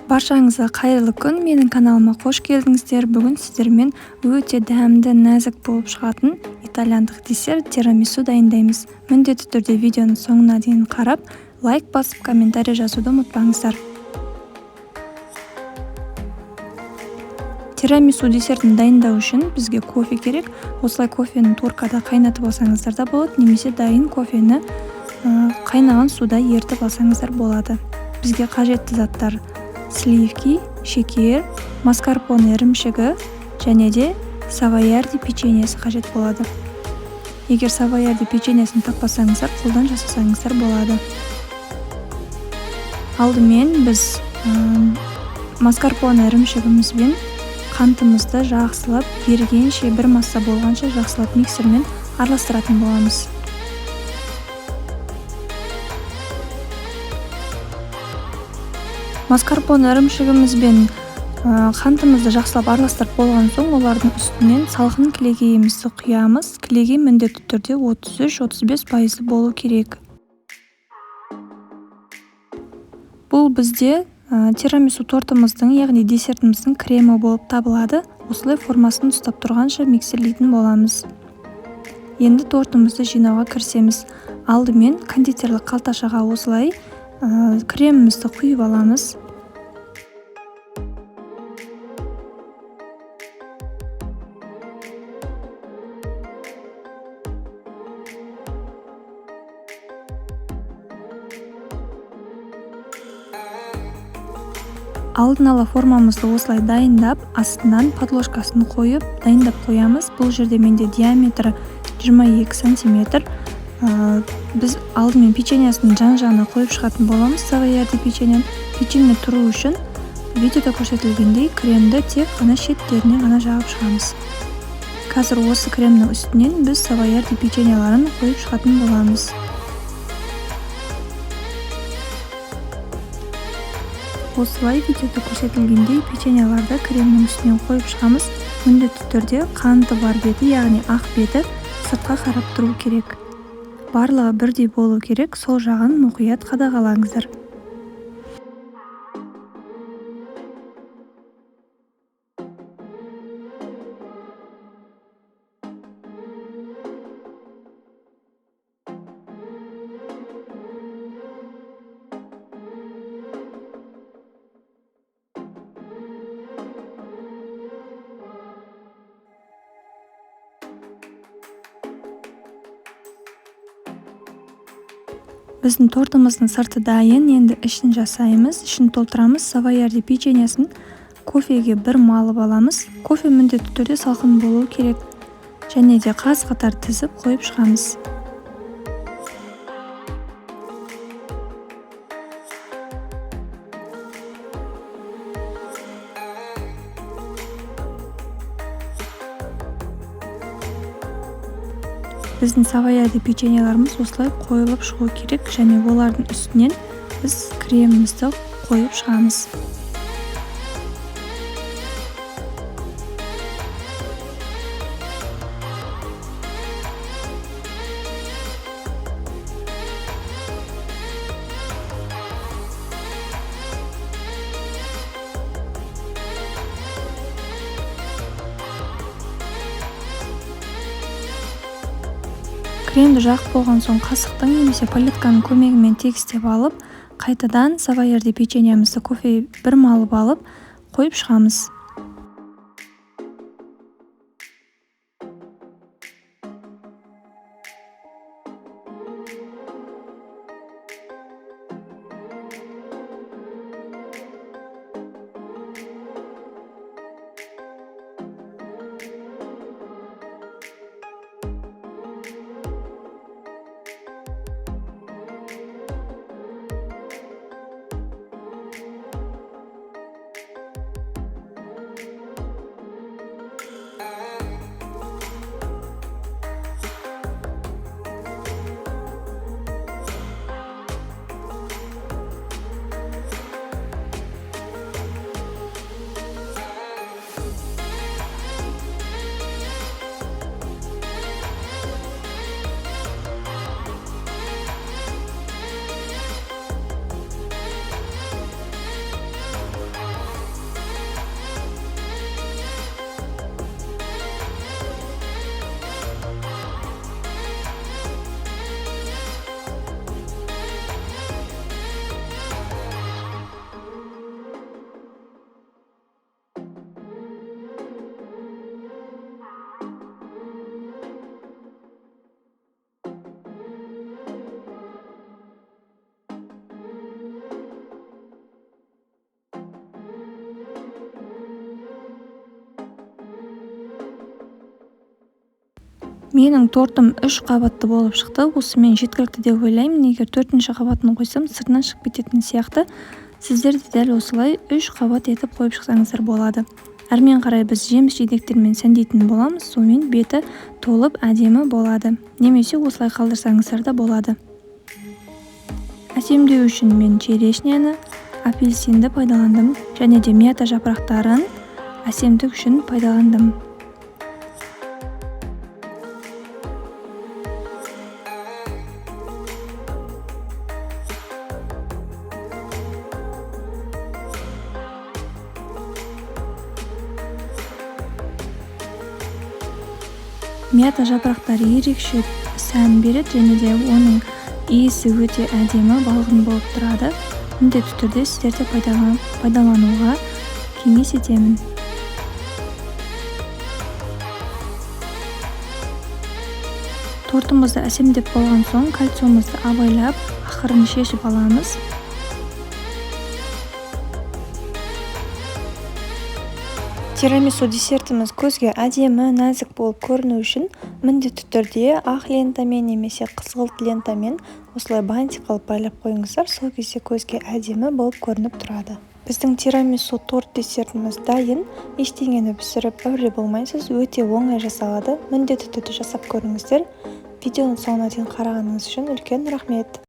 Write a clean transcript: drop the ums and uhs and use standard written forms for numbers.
Баршаңызға қайырлы күн. Менің каналыма қош келдіңіздер. Бүгін сіздермен өте дәмді, нәзік болып шығатын итальяндық десерт тирамису дайындаймыз. Міндетті түрде видеоның соңына дейін қарап, лайк басып, комментарий жазуды ұмытпаңыздар. Тирамису десертін дайындау үшін бізге кофе керек. Осылай кофені туркада қайнатып алсаңыздар да болады, немесе дайын кофені қайнаған суда ертіп алсаңыздар болады. Бізге қажетті заттар: сливки, шекер, маскарпоне ірімшігі және де савоярди печеньесі қажет болады. Егер савоярди печеньесін таппасаңыздар, қолдан жасасаңыздар болады. Алдымен біз маскарпоне ірімшігімізбен қантымызды жақсылап, ерігенше, бір масса болғанша жақсылап миксермен араластыратын боламыз. Маскарпоне ірімшігімізбен қантымызды жақсылап араластырып болған соң, олардың үстінен салқын кілегейімізді құямыз. Кілегей міндетті түрде 33-35% болу керек. Бұл бізде тирамису тортымыздың, яғни десертіміздің кремі болып табылады. Осылай формасын ұстап тұрғанша миксерлейтін боламыз. Енді тортымызды жинауға кірісеміз. Алдымен кондитерлік қалташаға осылай кремімізді құйып аламыз. Алдын ала формамызды осылай дайындап, астынан подложкасын қойып, дайындап қоямыз. Бұл жерде менде диаметрі 22 см. Біз алдымен печеньесінің жан-жағына қойып шығатын боламыз. Савоярди печенье тұру үшін видеода көрсетілгендей кремді тек қана шеттеріне ғана жағып шығамыз. Қазір осы кремнің үстінен біз савоярди печеньеларын қойып шығатын боламыз. Осылай видеода көрсетілгендей печеньеларды кремнің үстінен қойып шығамыз. Міндетті түрде қанты бар беті, яғни ақ беті сыртқа қарап тұру керек. Барлығы бірдей болу керек, сол жағын мұқият қадағалаңыздар. Біздің тортымыздың сырты дайын, енді ішін жасаймыз. Ішін толтырамыз. Савоярди печеньесін кофеге бір малып аламыз. Кофе міндетті түрде салқын болу керек. Және де қаз қатар тізіп қойып шығамыз. Біздің савоярди печеньеларымыз осылай қойылып шығу керек, және олардың үстінен біз кремімізді қойып шығамыз. Кремді жағып болған соң қасықтың немесе палетканың көмегімен тегістеп алып, қайтадан савоярди печеньемізді кофе бір малып алып, қойып шығамыз. Менің тортым 3 қабатты болып шықты. Осымен жеткілікті деп ойлаймын. Егер 4-ші қабатын қойсам, сыртынан шығып кететін сияқты. Сіздер де дәл осылай 3 қабат етіп қойып шықсаңыздар болады. Әрмен қарай біз жеміс-жидектермен сәндейтін боламыз. Сонымен беті толып әдемі болады. Немесе осылай қалдырсаңыздар да болады. Әсемдеу үшін мен черешняны, апельсинді пайдаландым, және де мята жапырақтарын әсемдік үшін пайдаландым. Мята жапырақтары ерекше сән береді, және де оның иісі өте әдемі, балғын болып тұрады. Міндетті түрде сіздер де пайдалануға кеңес етемін. Тортымызды әсемдеп болған соң, кальцияумызды абайлап, ақырын шешіп аламыз. Тирамису десертіміз көзге әдемі, нәзік болып көріну үшін міндетті түрде ақ лентамен немесе қызғылт лентамен осылай бантик қылып байлап қойыңыздар. Сол кезде көзге әдемі болып көрініп тұрады. Біздің тирамису торт десертіміз дайын. Ештеңені пісіріп әуре болмайсыз, өте оңай жасалады. Міндетті түрде жасап көріңіздер. Видеоны соңына дейін қарағаныңыз үшін үлкен рахмет.